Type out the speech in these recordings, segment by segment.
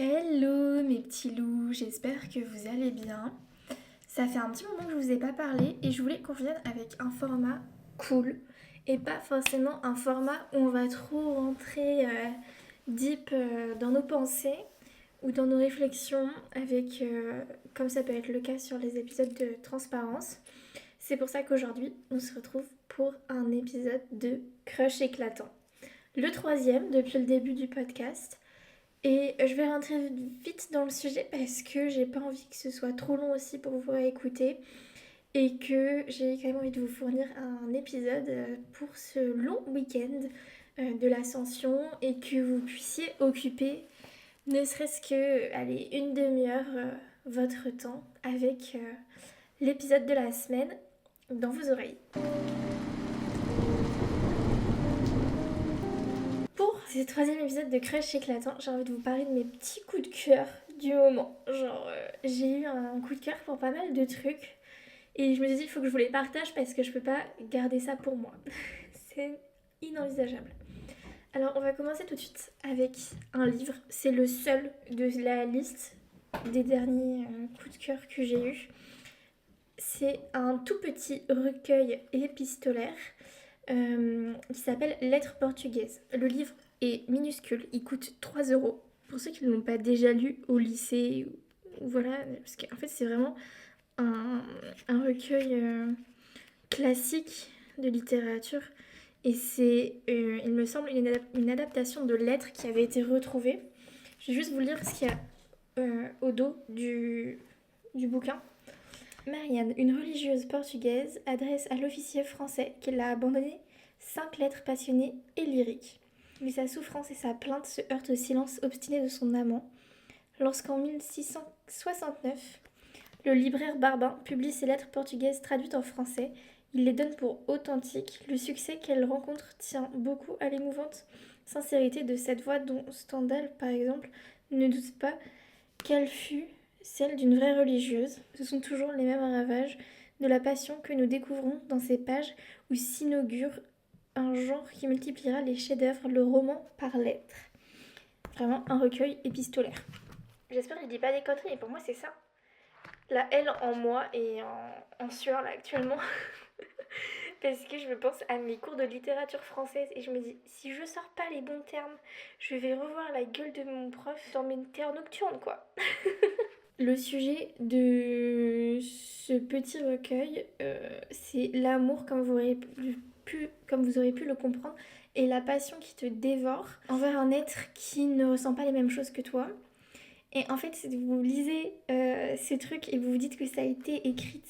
Hello mes petits loups, j'espère que vous allez bien. Ça fait un petit moment que je vous ai pas parlé et je voulais qu'on vienne avec un format cool et pas forcément un format où on va trop rentrer deep dans nos pensées ou dans nos réflexions avec, comme ça peut être le cas sur les épisodes de transparence. C'est pour ça qu'aujourd'hui on se retrouve pour un épisode de Crush éclatant. Le troisième depuis le début du podcast. Et je vais rentrer vite dans le sujet parce que j'ai pas envie que ce soit trop long aussi pour vous écouter et que j'ai quand même envie de vous fournir un épisode pour ce long week-end de l'ascension et que vous puissiez occuper ne serait-ce que, allez, une demi-heure votre temps avec l'épisode de la semaine dans vos oreilles. Pour ce troisième épisode de Crush éclatant, j'ai envie de vous parler de mes petits coups de cœur du moment. J'ai eu un coup de cœur pour pas mal de trucs et je me suis dit, il faut que je vous les partage parce que je peux pas garder ça pour moi. C'est inenvisageable. Alors, on va commencer tout de suite avec un livre. C'est le seul de la liste des derniers coups de cœur que j'ai eu. C'est un tout petit recueil épistolaire qui s'appelle Lettres portugaises. Le livre est minuscule, il coûte 3 euros. Pour ceux qui ne l'ont pas déjà lu au lycée, voilà, parce qu'en fait c'est vraiment un recueil classique de littérature. Et c'est, il me semble, une adaptation de lettres qui avait été retrouvée. Je vais juste vous lire ce qu'il y a au dos du bouquin. Marianne, une religieuse portugaise, adresse à l'officier français qui l'a abandonnée 5 lettres passionnées et lyriques. Mais sa souffrance et sa plainte se heurtent au silence obstiné de son amant. Lorsqu'en 1669, le libraire Barbin publie ses lettres portugaises traduites en français, il les donne pour authentiques. Le succès qu'elle rencontre tient beaucoup à l'émouvante sincérité de cette voix dont Stendhal, par exemple, ne doute pas qu'elle fut celle d'une vraie religieuse. Ce sont toujours les mêmes ravages de la passion que nous découvrons dans ces pages où s'inaugure un genre qui multipliera les chefs-d'œuvre, le roman par lettres. Vraiment un recueil épistolaire. J'espère que je dis pas des conneries, mais pour moi c'est ça. La haine en moi est en sueur là actuellement. Parce que je me pense à mes cours de littérature française et je me dis, si je sors pas les bons termes, je vais revoir la gueule de mon prof dans mes terres nocturnes quoi. Le sujet de ce petit recueil, c'est l'amour, comme vous aurez pu le comprendre, et la passion qui te dévore envers un être qui ne ressent pas les mêmes choses que toi. Et en fait, vous lisez ces trucs et vous vous dites que ça a été écrit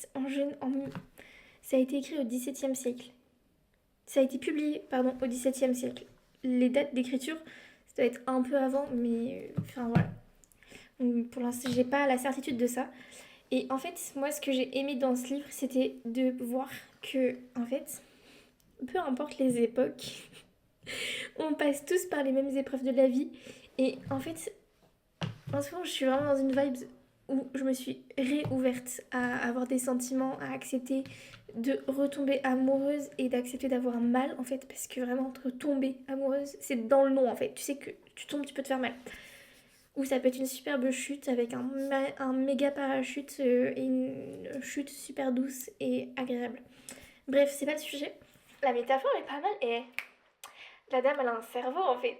ça a été écrit au XVIIe siècle. Ça a été publié, pardon, au XVIIe siècle. Les dates d'écriture, ça doit être un peu avant, mais enfin voilà. Pour l'instant, j'ai pas la certitude de ça. Et en fait, moi, ce que j'ai aimé dans ce livre, c'était de voir que, en fait, peu importe les époques, on passe tous par les mêmes épreuves de la vie. Et en fait, en ce moment, je suis vraiment dans une vibe où je me suis réouverte à avoir des sentiments, à accepter de retomber amoureuse et d'accepter d'avoir mal, en fait, parce que vraiment, entre tomber amoureuse, c'est dans le nom, en fait. Tu sais que tu tombes, tu peux te faire mal. Ou ça peut être une superbe chute avec un méga parachute et une chute super douce et agréable. Bref, c'est pas le sujet. La métaphore est pas mal et la dame elle a un cerveau en fait.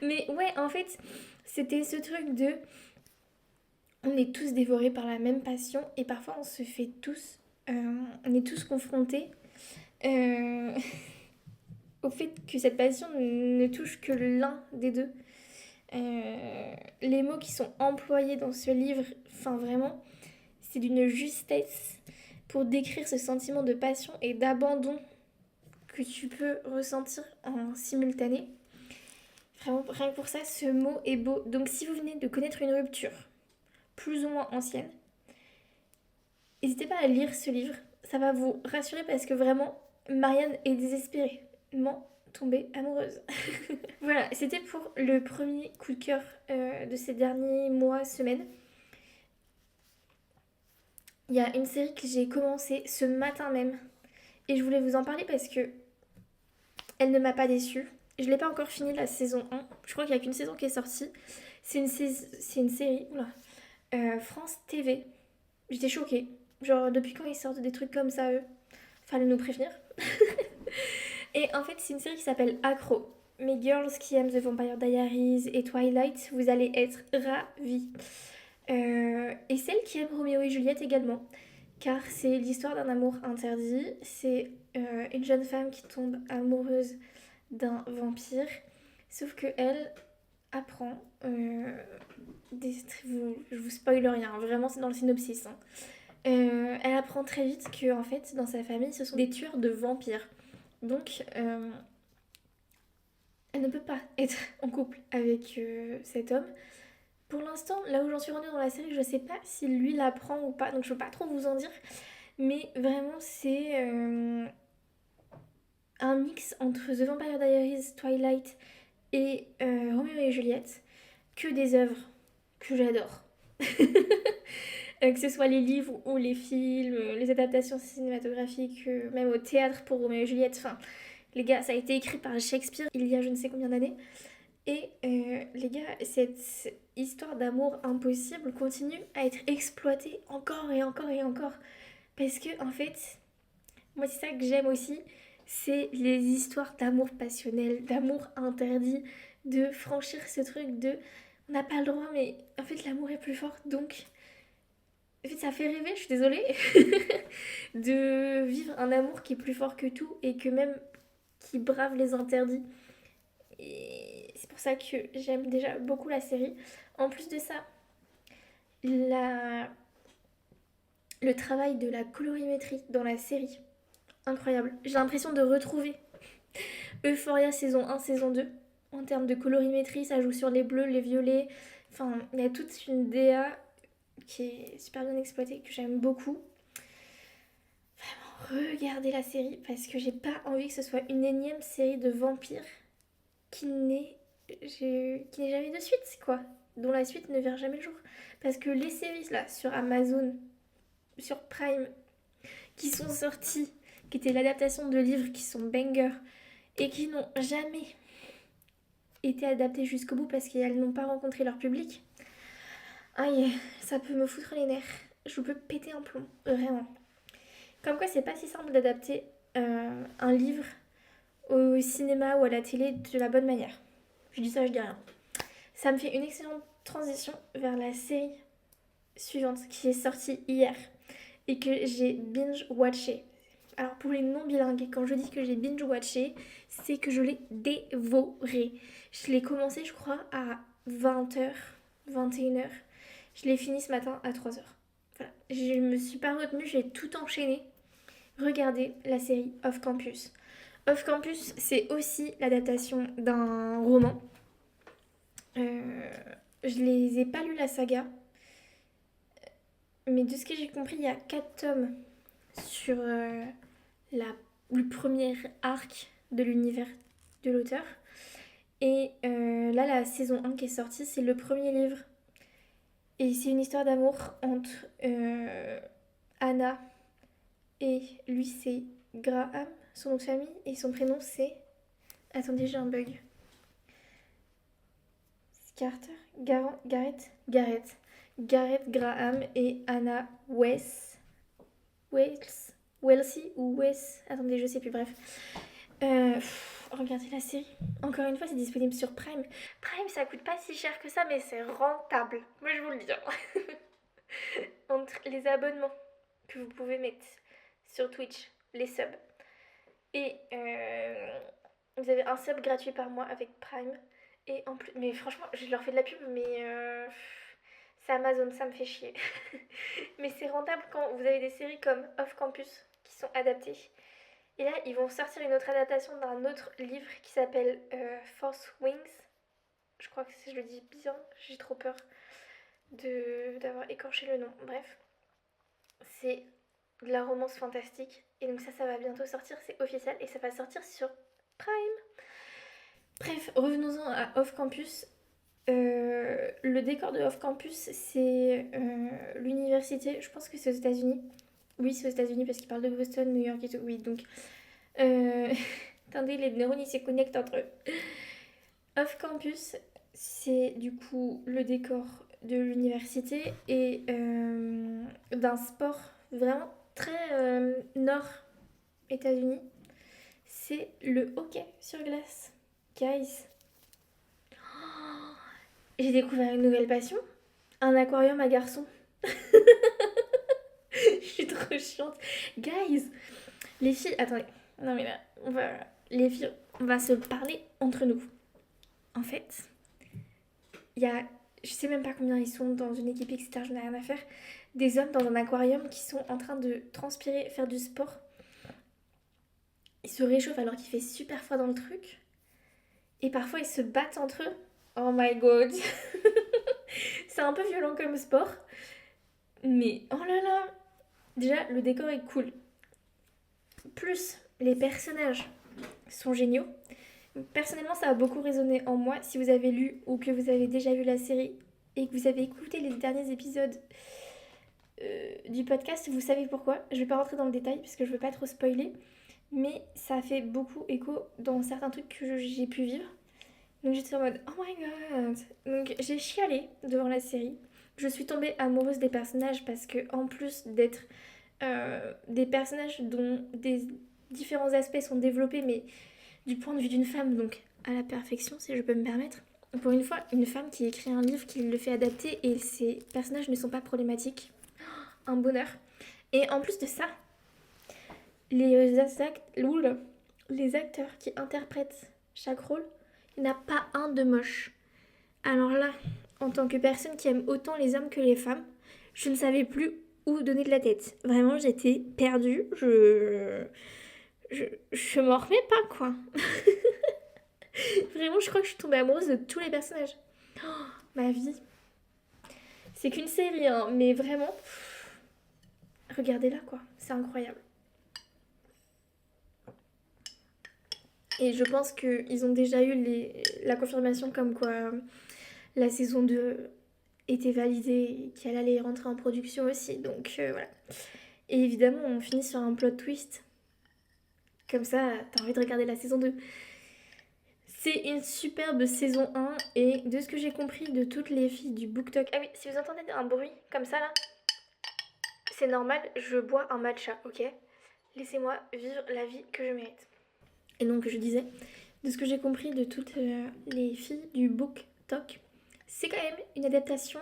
Mais ouais, en fait, c'était ce truc de on est tous dévorés par la même passion et parfois on se fait tous, on est tous confrontés euh, au fait que cette passion ne touche que l'un des deux. Les mots qui sont employés dans ce livre, enfin vraiment, c'est d'une justesse pour décrire ce sentiment de passion et d'abandon que tu peux ressentir en simultané. Vraiment, rien que pour ça, ce mot est beau. Donc si vous venez de connaître une rupture, plus ou moins ancienne, n'hésitez pas à lire ce livre. Ça va vous rassurer parce que vraiment, Marianne est désespérément tombée amoureuse. Voilà, c'était pour le premier coup de cœur de ces derniers mois, semaines. Il y a une série que j'ai commencé ce matin même et je voulais vous en parler parce que elle ne m'a pas déçue. Je l'ai pas encore fini la saison 1. Je crois qu'il y a qu'une saison qui est sortie. C'est une série, oula, France TV. J'étais choquée. Genre, depuis quand ils sortent des trucs comme ça, eux? Fallait nous prévenir. Et en fait, c'est une série qui s'appelle Accro. Mes girls qui aiment The Vampire Diaries et Twilight, vous allez être ravis. Et celles qui aiment Roméo et Juliette également, car c'est l'histoire d'un amour interdit. C'est une jeune femme qui tombe amoureuse d'un vampire, sauf que elle apprend je vous spoil rien, vraiment c'est dans le synopsis, hein. Elle apprend très vite que en fait dans sa famille ce sont des tueurs de vampires, donc elle ne peut pas être en couple avec cet homme. Pour l'instant, là où j'en suis rendue dans la série, je sais pas si lui l'apprend ou pas, donc je veux pas trop vous en dire, mais vraiment c'est un mix entre The Vampire Diaries, Twilight et Roméo et Juliette, que des œuvres que j'adore. Que ce soit les livres ou les films, les adaptations cinématographiques, même au théâtre pour Roméo et Juliette. Enfin, les gars, ça a été écrit par Shakespeare il y a je ne sais combien d'années. Et les gars, cette histoire d'amour impossible continue à être exploitée encore et encore et encore. Parce que, en fait, moi, c'est ça que j'aime aussi, c'est les histoires d'amour passionnel, d'amour interdit, de franchir ce truc de on n'a pas le droit, mais en fait, l'amour est plus fort, donc en fait, ça fait rêver, je suis désolée, de vivre un amour qui est plus fort que tout et que même qui brave les interdits. Et c'est pour ça que j'aime déjà beaucoup la série. En plus de ça, la... le travail de la colorimétrie dans la série, incroyable. J'ai l'impression de retrouver Euphoria saison 1, saison 2. En termes de colorimétrie, ça joue sur les bleus, les violets. Enfin, il y a toute une DA qui est super bien exploitée, que j'aime beaucoup. Regardez la série parce que j'ai pas envie que ce soit une énième série de vampires qui n'ait jamais de suite, quoi. Dont la suite ne verra jamais le jour. Parce que les séries là sur Amazon, sur Prime, qui sont sorties, qui étaient l'adaptation de livres qui sont bangers et qui n'ont jamais été adaptées jusqu'au bout parce qu'elles n'ont pas rencontré leur public, aïe, ça peut me foutre les nerfs. Je peux péter un plomb, vraiment. Comme quoi, c'est pas si simple d'adapter un livre au cinéma ou à la télé de la bonne manière. Je dis ça, je dis rien. Ça me fait une excellente transition vers la série suivante qui est sortie hier et que j'ai binge-watché. Alors pour les non-bilingues, quand je dis que j'ai binge-watché, c'est que je l'ai dévoré. Je l'ai commencé, je crois, à 20h, 21h. Je l'ai fini ce matin à 3h. Voilà. Je me suis pas retenue, j'ai tout enchaîné. Regardez la série Off Campus. Off Campus, c'est aussi l'adaptation d'un roman. Je les ai pas lu la saga, mais de ce que j'ai compris, il y a 4 tomes sur la, le premier arc de l'univers de l'auteur. Et là, la saison 1 qui est sortie, c'est le premier livre. Et c'est une histoire d'amour entre Anna et lui, c'est Graham, son nom de famille, et son prénom, c'est... Attendez, j'ai un bug. Carter, Gareth Graham et Anna Wellesley ou Wes. Attendez, je sais plus, bref. Regardez la série. Encore une fois, c'est disponible sur Prime. Prime, ça coûte pas si cher que ça, mais c'est rentable. Moi, je vous le dis, hein. Entre les abonnements que vous pouvez mettre sur Twitch, les subs, et vous avez un sub gratuit par mois avec Prime. Et en plus, mais franchement, je leur fais de la pub, mais c'est Amazon, ça me fait chier. Mais c'est rentable quand vous avez des séries comme Off Campus qui sont adaptées. Et là, ils vont sortir une autre adaptation d'un autre livre qui s'appelle Force Wings. Je crois que si je le dis bien, j'ai trop peur d'avoir écorché le nom. Bref, c'est de la romance fantastique. Et donc ça va bientôt sortir, c'est officiel. Et ça va sortir sur Prime. Bref, revenons-en à Off Campus. Le décor de Off Campus, c'est l'université, je pense que c'est aux États-Unis. Oui, c'est aux États-Unis parce qu'ils parlent de Boston, New York et tout. Oui, donc. Attendez, les neurones ils se connectent entre eux. Off Campus, c'est du coup le décor de l'université et d'un sport vraiment très nord États-Unis. C'est le hockey sur glace. Guys, j'ai découvert une nouvelle passion, un aquarium à garçons. Je suis trop chiante. Guys, les filles, attendez. Non mais là, les filles, on va se parler entre nous. En fait, il y a, je sais même pas combien ils sont dans une équipe, etc. Je n'ai rien à faire. Des hommes dans un aquarium qui sont en train de transpirer, faire du sport. Ils se réchauffent alors qu'il fait super froid dans le truc. Et parfois ils se battent entre eux. Oh my god. C'est un peu violent comme sport. Mais oh là là. Déjà, le décor est cool. Plus, les personnages sont géniaux. Personnellement, ça a beaucoup résonné en moi. Si vous avez lu ou que vous avez déjà vu la série et que vous avez écouté les derniers épisodes du podcast, vous savez pourquoi. Je vais pas rentrer dans le détail parce que je veux pas trop spoiler. Mais ça a fait beaucoup écho dans certains trucs que j'ai pu vivre. Donc j'étais en mode oh my god. Donc j'ai chialé devant la série. Je suis tombée amoureuse des personnages parce que en plus d'être des personnages dont des différents aspects sont développés, mais du point de vue d'une femme, donc à la perfection, si je peux me permettre. Pour une fois, une femme qui écrit un livre, qui le fait adapter, et ses personnages ne sont pas problématiques. Un bonheur. Et en plus de ça, les acteurs qui interprètent chaque rôle, il n'y en a pas un de moche. Alors là, en tant que personne qui aime autant les hommes que les femmes, je ne savais plus où donner de la tête. Vraiment, j'étais perdue. Je m'en remets pas, quoi. Vraiment, je crois que je suis tombée amoureuse de tous les personnages. Oh, ma vie. C'est qu'une série, hein, mais vraiment, regardez-la, quoi. C'est incroyable. Et je pense qu'ils ont déjà eu la confirmation comme quoi la saison 2 était validée et qu'elle allait rentrer en production aussi. Donc voilà. Et évidemment, on finit sur un plot twist. Comme ça, t'as envie de regarder la saison 2. C'est une superbe saison 1 et de ce que j'ai compris de toutes les filles du BookTok... Ah oui, si vous entendez un bruit comme ça là, c'est normal, je bois un matcha, ok? Laissez-moi vivre la vie que je mérite. Et donc je disais, de ce que j'ai compris de toutes les filles du BookTok, c'est quand même une adaptation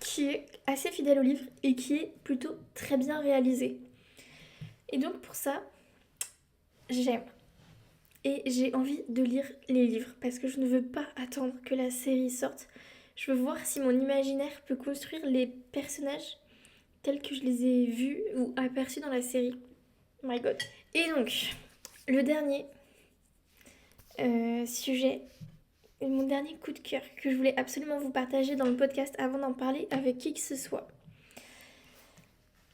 qui est assez fidèle au livre et qui est plutôt très bien réalisée. Et donc pour ça, j'aime. Et j'ai envie de lire les livres parce que je ne veux pas attendre que la série sorte. Je veux voir si mon imaginaire peut construire les personnages tels que je les ai vus ou aperçus dans la série. Oh my god. Et donc, le dernier sujet, mon dernier coup de cœur que je voulais absolument vous partager dans le podcast avant d'en parler avec qui que ce soit,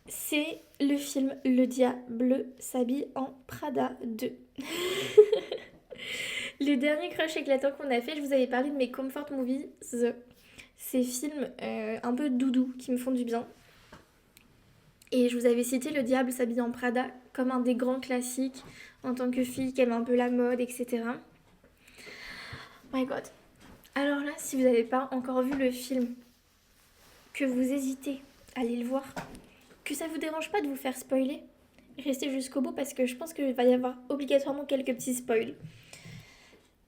c'est le film Le Diable s'habille en Prada 2. Le dernier crush éclatant qu'on a fait, je vous avais parlé de mes comfort movies, ces films un peu doudou qui me font du bien. Et je vous avais cité Le Diable s'habille en Prada comme un des grands classiques en tant que fille qui aime un peu la mode, etc. My god. Alors là, si vous n'avez pas encore vu le film, que vous hésitez à aller le voir, que ça vous dérange pas de vous faire spoiler, restez jusqu'au bout parce que je pense qu'il va y avoir obligatoirement quelques petits spoils.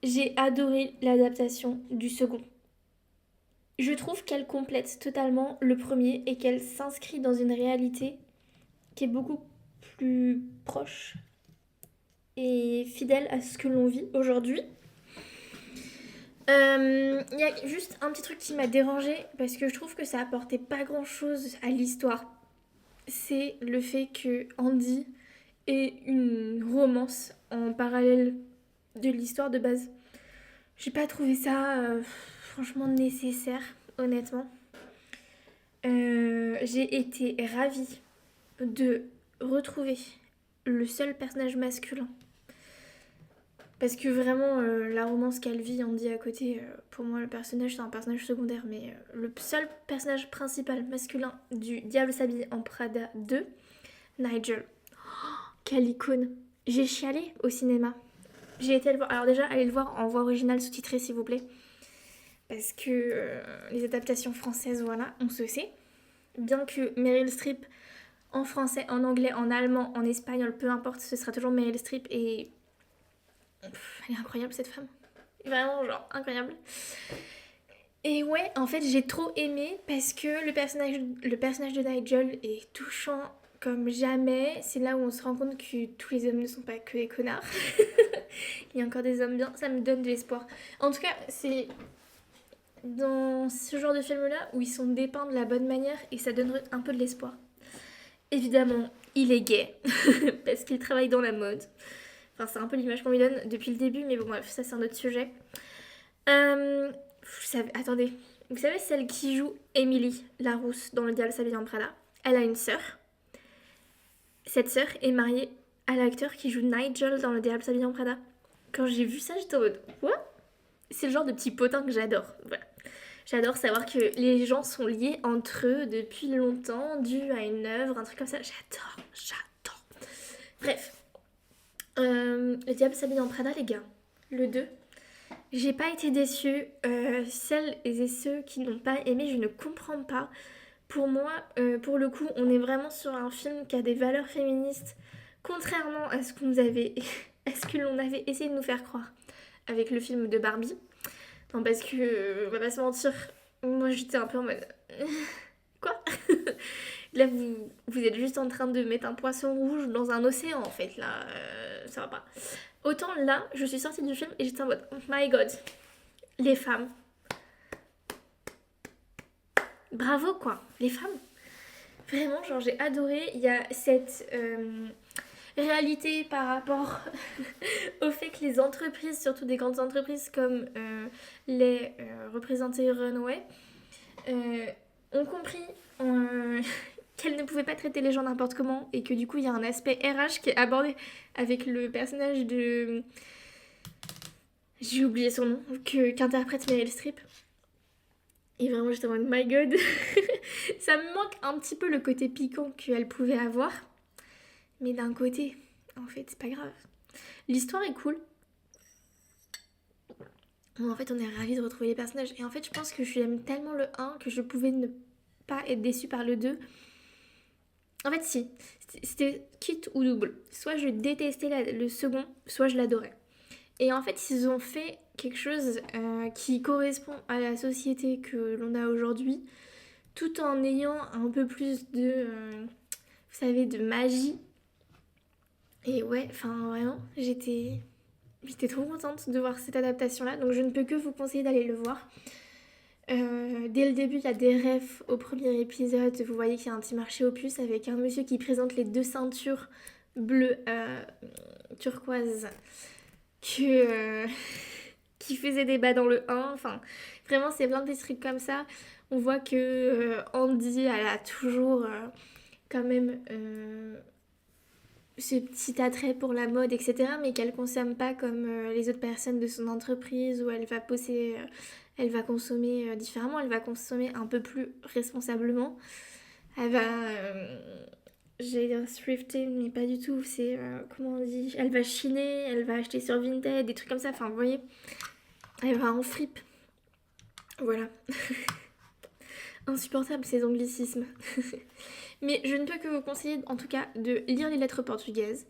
J'ai adoré l'adaptation du second. Je trouve qu'elle complète totalement le premier et qu'elle s'inscrit dans une réalité qui est beaucoup plus proche et fidèle à ce que l'on vit aujourd'hui. Il y a juste un petit truc qui m'a dérangée parce que je trouve que ça apportait pas grand chose à l'histoire. C'est le fait que Andy ait une romance en parallèle de l'histoire de base. J'ai pas trouvé ça franchement nécessaire, honnêtement. J'ai été ravie de retrouver le seul personnage masculin. Parce que vraiment, la romance qu'elle vit, Andy à côté, pour moi, le personnage, c'est un personnage secondaire. Mais le seul personnage principal masculin du Diable s'habille en Prada 2, Nigel. Oh, quelle icône! J'ai chialé au cinéma. J'ai été le voir. Alors déjà, allez le voir en voix originale sous-titrée s'il vous plaît. Parce que les adaptations françaises, voilà, on se sait. Bien que Meryl Streep en français, en anglais, en allemand, en espagnol, peu importe, ce sera toujours Meryl Streep et elle est incroyable cette femme. Vraiment, genre, incroyable. Et ouais, en fait, j'ai trop aimé parce que le personnage de Nigel est touchant comme jamais. C'est là où on se rend compte que tous les hommes ne sont pas que des connards. Il y a encore des hommes bien, ça me donne de l'espoir. En tout cas, c'est dans ce genre de film-là où ils sont dépeints de la bonne manière et ça donne un peu de l'espoir. Évidemment, il est gay parce qu'il travaille dans la mode. Enfin, c'est un peu l'image qu'on lui donne depuis le début, mais bon, bref, ça c'est un autre sujet. Attendez, vous savez celle qui joue Emily Larousse dans Le Diable s'habille en Prada? Elle a une sœur. Cette sœur est mariée à l'acteur qui joue Nigel dans Le Diable s'habille en Prada. Quand j'ai vu ça, j'étais en mode quoi? C'est le genre de petit potin que j'adore. Voilà. J'adore savoir que les gens sont liés entre eux depuis longtemps, dû à une œuvre, un truc comme ça. J'adore. Bref. Le Diable s'habille en Prada, les gars. Le 2. J'ai pas été déçue. Celles et ceux qui n'ont pas aimé, je ne comprends pas. Pour moi, pour le coup, on est vraiment sur un film qui a des valeurs féministes, contrairement à ce à ce que l'on avait essayé de nous faire croire avec le film de Barbie. Non, parce que, on va pas se mentir, moi j'étais un peu en mode. Quoi? Là, vous êtes juste en train de mettre un poisson rouge dans un océan, en fait. Là, ça va pas. Autant là, je suis sortie du film et j'étais en mode, oh my god, les femmes. Bravo, quoi. Les femmes. Vraiment, genre, j'ai adoré. Il y a cette réalité par rapport au fait que les entreprises, surtout des grandes entreprises comme les représentées Runway, euh, ont compris qu'elles ne pouvaient pas traiter les gens n'importe comment et que du coup il y a un aspect RH qui est abordé avec le personnage de... J'ai oublié son nom, qu'interprète Meryl Streep. Et vraiment j'étais en mode my god. Ça me manque un petit peu le côté piquant qu'elle pouvait avoir. Mais d'un côté, en fait, c'est pas grave. L'histoire est cool. Bon, en fait, on est ravis de retrouver les personnages. Et en fait, je pense que j'aime tellement le 1 que je pouvais ne pas être déçue par le 2. En fait, si. C'était quitte ou double. Soit je détestais le second, soit je l'adorais. Et en fait, ils ont fait quelque chose qui correspond à la société que l'on a aujourd'hui, tout en ayant un peu plus de, vous savez, de magie. Et ouais, enfin vraiment, j'étais trop contente de voir cette adaptation-là, donc je ne peux que vous conseiller d'aller le voir. Dès le début, il y a des refs au premier épisode. Vous voyez qu'il y a un petit marché aux puces avec un monsieur qui présente les deux ceintures bleues turquoise que, qui faisait débat dans le 1. Enfin, vraiment, c'est plein de petits trucs comme ça. On voit que Andy, elle a toujours quand même ce petit attrait pour la mode, etc. Mais qu'elle consomme pas comme les autres personnes de son entreprise où elle va poser, elle va consommer différemment, elle va consommer un peu plus responsablement. Elle va, j'allais dire thrifter, mais pas du tout. C'est comment on dit, elle va chiner, elle va acheter sur Vinted, des trucs comme ça. Enfin, vous voyez, elle va en fripe. Voilà. Insupportable ces anglicismes. Mais je ne peux que vous conseiller en tout cas de lire les lettres portugaises,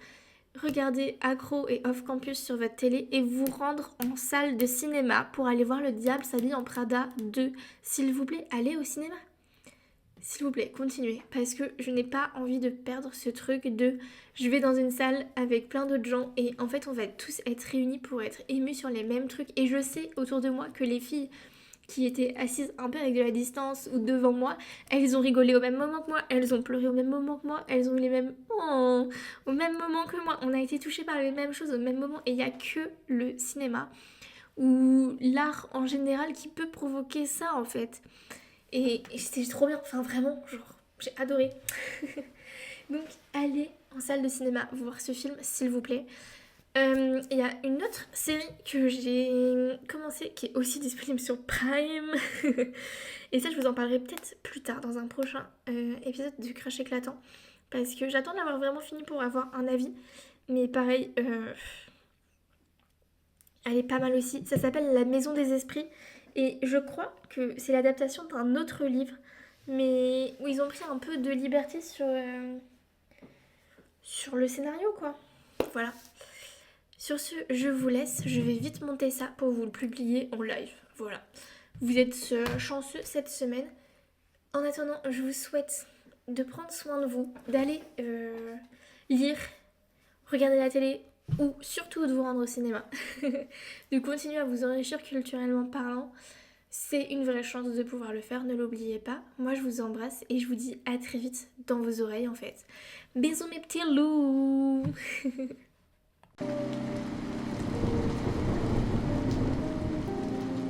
regarder Accro et Off Campus sur votre télé et vous rendre en salle de cinéma pour aller voir Le Diable s'habille en Prada 2. S'il vous plaît, allez au cinéma. S'il vous plaît, continuez. Parce que je n'ai pas envie de perdre ce truc de je vais dans une salle avec plein d'autres gens et en fait on va tous être réunis pour être émus sur les mêmes trucs. Et je sais autour de moi que les filles qui étaient assises un peu avec de la distance ou devant moi, elles ont rigolé au même moment que moi, elles ont pleuré au même moment que moi, elles ont eu les mêmes oh, au même moment que moi. On a été touchés par les mêmes choses au même moment et il n'y a que le cinéma ou l'art en général qui peut provoquer ça en fait. Et c'était trop bien, enfin vraiment, genre, j'ai adoré. Donc allez en salle de cinéma voir ce film s'il vous plaît. Il y a une autre série que j'ai commencé qui est aussi disponible sur Prime. Et ça, je vous en parlerai peut-être plus tard dans un prochain épisode de Crush éclatant. Parce que j'attends d'avoir vraiment fini pour avoir un avis. Mais pareil, Elle est pas mal aussi. Ça s'appelle La Maison des Esprits. Et je crois que c'est l'adaptation d'un autre livre, mais où ils ont pris un peu de liberté sur le scénario, quoi. Voilà. Sur ce, je vous laisse. Je vais vite monter ça pour vous le publier en live. Voilà. Vous êtes chanceux cette semaine. En attendant, je vous souhaite de prendre soin de vous, d'aller lire, regarder la télé ou surtout de vous rendre au cinéma. De continuer à vous enrichir culturellement parlant. C'est une vraie chance de pouvoir le faire, ne l'oubliez pas. Moi je vous embrasse et je vous dis à très vite dans vos oreilles en fait. Bisous mes petits loups.